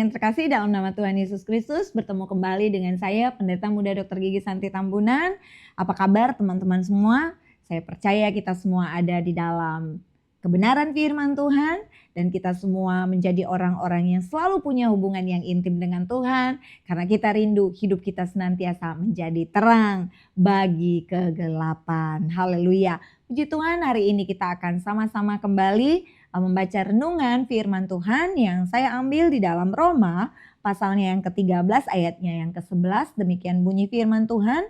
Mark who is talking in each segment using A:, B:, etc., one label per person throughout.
A: yang terkasih dalam nama Tuhan Yesus Kristus, bertemu kembali dengan saya Pendeta Muda Dr. Gigi Santi Tambunan. Apa kabar teman-teman semua? Saya percaya kita semua ada di dalam kebenaran firman Tuhan dan kita semua menjadi orang-orang yang selalu punya hubungan yang intim dengan Tuhan karena kita rindu hidup kita senantiasa menjadi terang bagi kegelapan. Haleluya. Puji Tuhan, hari ini kita akan sama-sama kembali membaca renungan firman Tuhan yang saya ambil di dalam Roma pasalnya yang ke-13 ayatnya yang ke-11. Demikian bunyi firman Tuhan.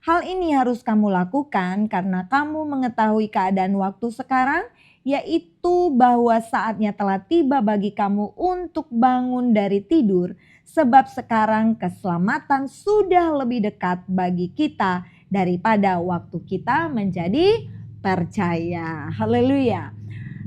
A: Hal ini harus kamu lakukan karena kamu mengetahui keadaan waktu sekarang, yaitu bahwa saatnya telah tiba bagi kamu untuk bangun dari tidur, sebab sekarang keselamatan sudah lebih dekat bagi kita daripada waktu kita menjadi percaya. Haleluya.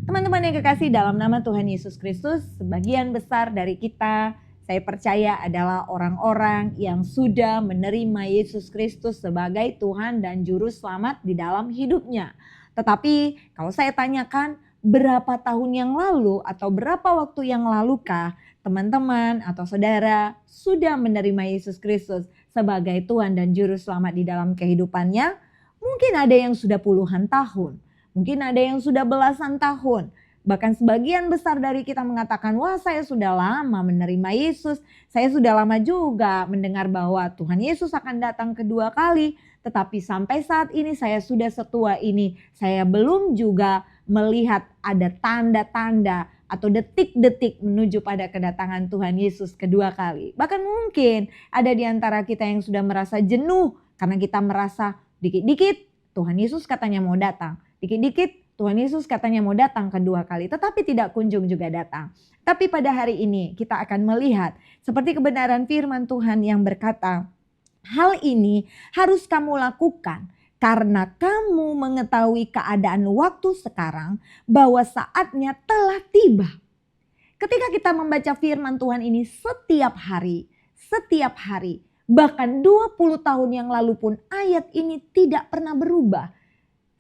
A: Teman-teman yang kekasih dalam nama Tuhan Yesus Kristus, sebagian besar dari kita saya percaya adalah orang-orang yang sudah menerima Yesus Kristus sebagai Tuhan dan Juru Selamat di dalam hidupnya. Tetapi kalau saya tanyakan berapa tahun yang lalu atau berapa waktu yang lalukah teman-teman atau saudara sudah menerima Yesus Kristus sebagai Tuhan dan Juru Selamat di dalam kehidupannya? Mungkin ada yang sudah puluhan tahun. Mungkin ada yang sudah belasan tahun. Bahkan sebagian besar dari kita mengatakan, wah saya sudah lama menerima Yesus. Saya sudah lama juga mendengar bahwa Tuhan Yesus akan datang kedua kali. Tetapi sampai saat ini saya sudah setua ini. Saya belum juga melihat ada tanda-tanda atau detik-detik menuju pada kedatangan Tuhan Yesus kedua kali. Bahkan mungkin ada di antara kita yang sudah merasa jenuh. Karena kita merasa dikit-dikit Tuhan Yesus katanya mau datang. Dikit-dikit Tuhan Yesus katanya mau datang kedua kali, tetapi tidak kunjung juga datang. Tapi pada hari ini kita akan melihat seperti kebenaran firman Tuhan yang berkata, hal ini harus kamu lakukan karena kamu mengetahui keadaan waktu sekarang bahwa saatnya telah tiba. Ketika kita membaca firman Tuhan ini setiap hari, bahkan 20 tahun yang lalu pun ayat ini tidak pernah berubah.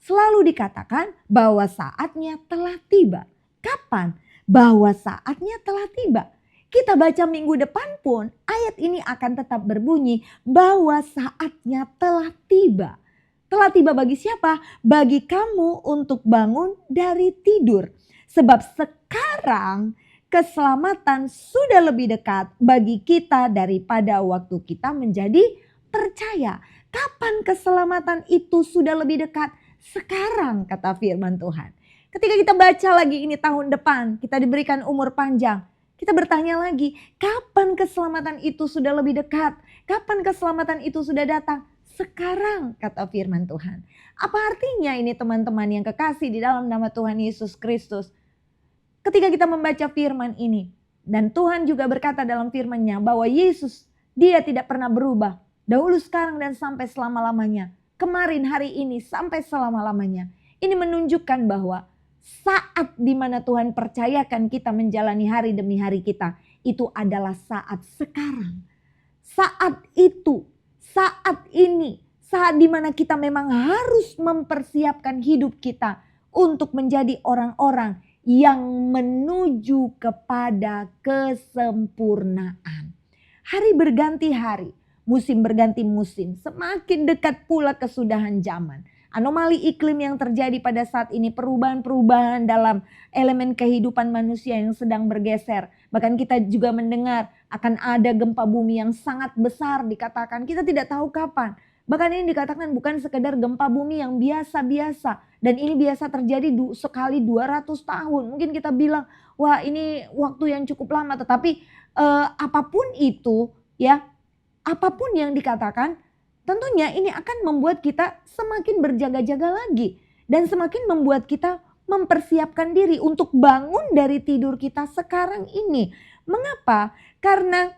A: Selalu dikatakan bahwa saatnya telah tiba. Kapan? Bahwa saatnya telah tiba. Kita baca minggu depan pun ayat ini akan tetap berbunyi bahwa saatnya telah tiba. Telah tiba bagi siapa? Bagi kamu untuk bangun dari tidur. Sebab sekarang keselamatan sudah lebih dekat bagi kita daripada waktu kita menjadi percaya. Kapan keselamatan itu sudah lebih dekat? Sekarang, kata firman Tuhan. Ketika kita baca lagi ini tahun depan, kita diberikan umur panjang. Kita bertanya lagi, kapan keselamatan itu sudah lebih dekat? Kapan keselamatan itu sudah datang? Sekarang, kata firman Tuhan. Apa artinya ini teman-teman yang kekasih di dalam nama Tuhan Yesus Kristus? Ketika kita membaca firman ini, dan Tuhan juga berkata dalam firman-Nya bahwa Yesus, Dia tidak pernah berubah. Dahulu, sekarang, dan sampai selama-lamanya. Kemarin, hari ini, sampai selama-lamanya. Ini menunjukkan bahwa saat di mana Tuhan percayakan kita menjalani hari demi hari kita, itu adalah saat sekarang. Saat itu, saat ini, saat di mana kita memang harus mempersiapkan hidup kita untuk menjadi orang-orang yang menuju kepada kesempurnaan. Hari berganti hari. Musim berganti musim, semakin dekat pula kesudahan zaman. Anomali iklim yang terjadi pada saat ini, perubahan-perubahan dalam elemen kehidupan manusia yang sedang bergeser. Bahkan kita juga mendengar akan ada gempa bumi yang sangat besar dikatakan, kita tidak tahu kapan. Bahkan ini dikatakan bukan sekedar gempa bumi yang biasa-biasa. Dan ini biasa terjadi sekali 200 tahun. Mungkin kita bilang, wah ini waktu yang cukup lama. Tetapi apapun itu ya, apapun yang dikatakan, tentunya ini akan membuat kita semakin berjaga-jaga lagi. Dan semakin membuat kita mempersiapkan diri untuk bangun dari tidur kita sekarang ini. Mengapa? Karena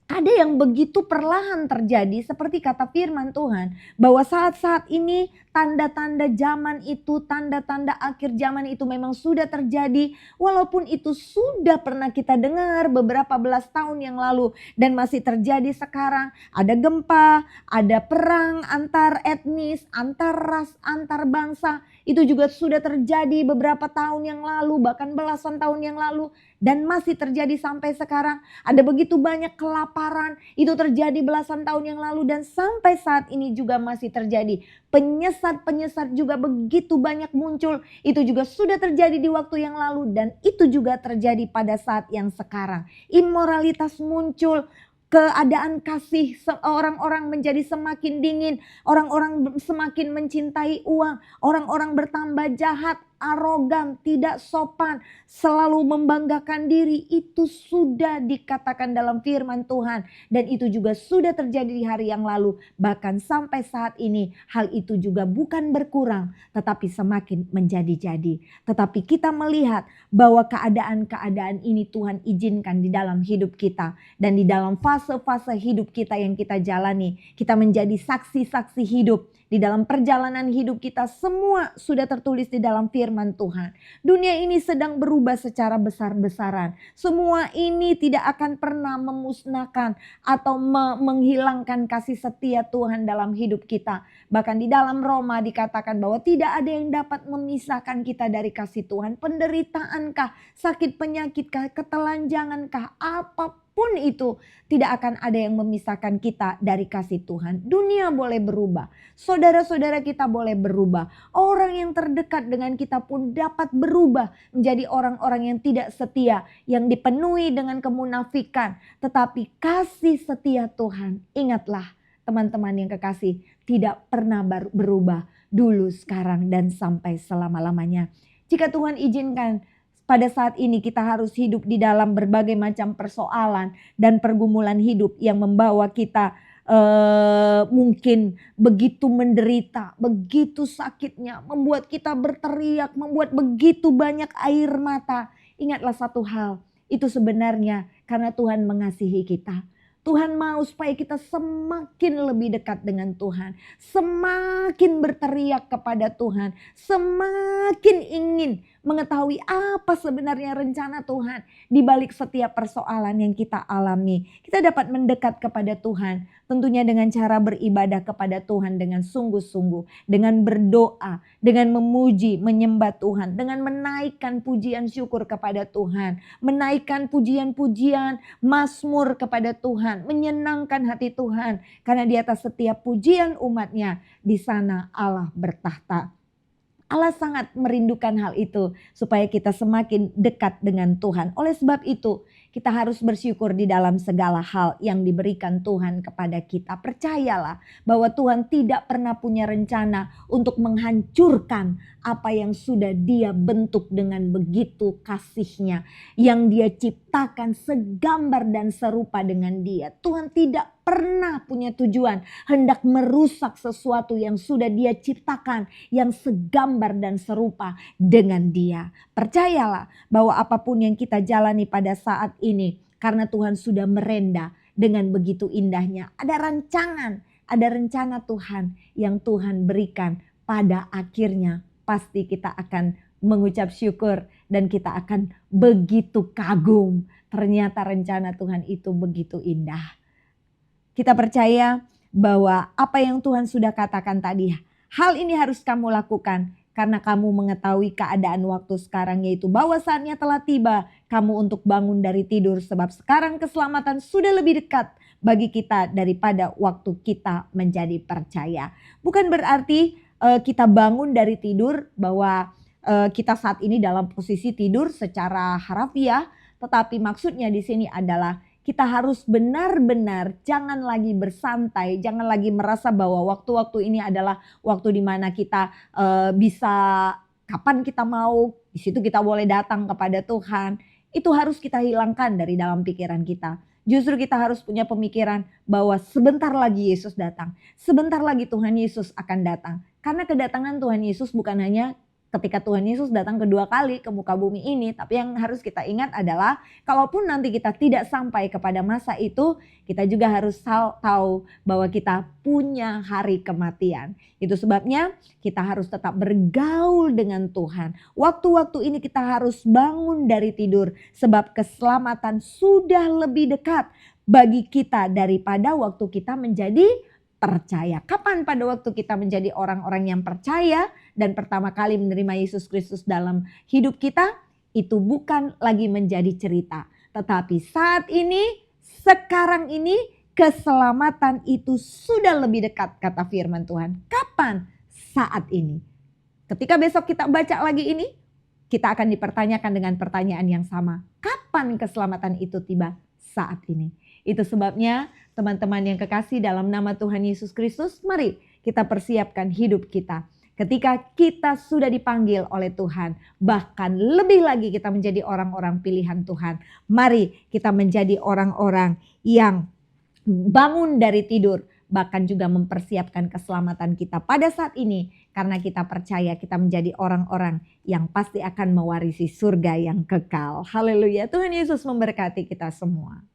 A: ada yang begitu perlahan terjadi seperti kata firman Tuhan. Bahwa saat-saat ini tanda-tanda zaman itu, tanda-tanda akhir zaman itu memang sudah terjadi. Walaupun itu sudah pernah kita dengar beberapa belas tahun yang lalu dan masih terjadi sekarang. Ada gempa, ada perang antar etnis, antar ras, antar bangsa. Itu juga sudah terjadi beberapa tahun yang lalu, bahkan belasan tahun yang lalu. Dan masih terjadi sampai sekarang. Ada begitu banyak kelaparan, itu terjadi belasan tahun yang lalu dan sampai saat ini juga masih terjadi. Penyesat-penyesat juga begitu banyak muncul, itu juga sudah terjadi di waktu yang lalu dan itu juga terjadi pada saat yang sekarang. Immoralitas muncul, keadaan kasih orang-orang menjadi semakin dingin, orang-orang semakin mencintai uang, orang-orang bertambah jahat, arogan, tidak sopan, selalu membanggakan diri. Itu sudah dikatakan dalam firman Tuhan dan itu juga sudah terjadi di hari yang lalu. Bahkan sampai saat ini hal itu juga bukan berkurang tetapi semakin menjadi-jadi. Tetapi kita melihat bahwa keadaan-keadaan ini Tuhan izinkan di dalam hidup kita dan di dalam fase-fase hidup kita yang kita jalani. Kita menjadi saksi-saksi hidup. Di dalam perjalanan hidup kita semua sudah tertulis di dalam firman Tuhan. Dunia ini sedang berubah secara besar-besaran. Semua ini tidak akan pernah memusnahkan atau menghilangkan kasih setia Tuhan dalam hidup kita. Bahkan di dalam Roma dikatakan bahwa tidak ada yang dapat memisahkan kita dari kasih Tuhan. Penderitaankah, sakit penyakitkah, ketelanjangankah, apapun itu tidak akan ada yang memisahkan kita dari kasih Tuhan. Dunia boleh berubah, saudara-saudara kita boleh berubah, orang yang terdekat dengan kita pun dapat berubah menjadi orang-orang yang tidak setia, yang dipenuhi dengan kemunafikan. Tetapi kasih setia Tuhan, ingatlah teman-teman yang kekasih, tidak pernah berubah dulu, sekarang, dan sampai selama-lamanya. Jika Tuhan izinkan pada saat ini kita harus hidup di dalam berbagai macam persoalan dan pergumulan hidup yang membawa kita mungkin begitu menderita, begitu sakitnya, membuat kita berteriak, membuat begitu banyak air mata. Ingatlah satu hal, itu sebenarnya karena Tuhan mengasihi kita. Tuhan mau supaya kita semakin lebih dekat dengan Tuhan, semakin berteriak kepada Tuhan, semakin ingin mengetahui apa sebenarnya rencana Tuhan di balik setiap persoalan yang kita alami. Kita dapat mendekat kepada Tuhan tentunya dengan cara beribadah kepada Tuhan dengan sungguh-sungguh, dengan berdoa, dengan memuji, menyembah Tuhan, dengan menaikkan pujian syukur kepada Tuhan, menaikkan pujian-pujian, mazmur kepada Tuhan, menyenangkan hati Tuhan karena di atas setiap pujian umatnya di sana Allah bertahta. Allah sangat merindukan hal itu supaya kita semakin dekat dengan Tuhan. Oleh sebab itu kita harus bersyukur di dalam segala hal yang diberikan Tuhan kepada kita. Percayalah bahwa Tuhan tidak pernah punya rencana untuk menghancurkan apa yang sudah Dia bentuk dengan begitu kasihnya. Yang Dia ciptakan segambar dan serupa dengan Dia. Tuhan tidak pernah punya tujuan hendak merusak sesuatu yang sudah Dia ciptakan, yang segambar dan serupa dengan Dia. Percayalah bahwa apapun yang kita jalani pada saat ini, karena Tuhan sudah merenda dengan begitu indahnya. Ada rancangan, ada rencana Tuhan yang Tuhan berikan pada akhirnya. Pasti kita akan mengucap syukur dan kita akan begitu kagum. Ternyata rencana Tuhan itu begitu indah. Kita percaya bahwa apa yang Tuhan sudah katakan tadi, hal ini harus kamu lakukan karena kamu mengetahui keadaan waktu sekarang, yaitu bahwa saatnya telah tiba kamu untuk bangun dari tidur, sebab sekarang keselamatan sudah lebih dekat bagi kita daripada waktu kita menjadi percaya. Bukan berarti kita bangun dari tidur bahwa kita saat ini dalam posisi tidur secara harafiah, tetapi maksudnya di sini adalah kita harus benar-benar jangan lagi bersantai, jangan lagi merasa bahwa waktu-waktu ini adalah waktu di mana kita bisa kapan kita mau, di situ kita boleh datang kepada Tuhan. Itu harus kita hilangkan dari dalam pikiran kita. Justru kita harus punya pemikiran bahwa sebentar lagi Yesus datang, sebentar lagi Tuhan Yesus akan datang. Karena kedatangan Tuhan Yesus bukan hanya ketika Tuhan Yesus datang kedua kali ke muka bumi ini. Tapi yang harus kita ingat adalah kalaupun nanti kita tidak sampai kepada masa itu, kita juga harus tahu bahwa kita punya hari kematian. Itu sebabnya kita harus tetap bergaul dengan Tuhan. Waktu-waktu ini kita harus bangun dari tidur sebab keselamatan sudah lebih dekat bagi kita daripada waktu kita menjadi percaya. Kapan pada waktu kita menjadi orang-orang yang percaya dan pertama kali menerima Yesus Kristus dalam hidup kita, itu bukan lagi menjadi cerita. Tetapi saat ini, sekarang ini, keselamatan itu sudah lebih dekat, kata firman Tuhan. Kapan? Saat ini. Ketika besok kita baca lagi ini, kita akan dipertanyakan dengan pertanyaan yang sama. Kapan keselamatan itu tiba? Saat ini. Itu sebabnya teman-teman yang kekasih dalam nama Tuhan Yesus Kristus, mari kita persiapkan hidup kita. Ketika kita sudah dipanggil oleh Tuhan, bahkan lebih lagi kita menjadi orang-orang pilihan Tuhan. Mari kita menjadi orang-orang yang bangun dari tidur, bahkan juga mempersiapkan keselamatan kita pada saat ini. Karena kita percaya kita menjadi orang-orang yang pasti akan mewarisi surga yang kekal. Haleluya, Tuhan Yesus memberkati kita semua.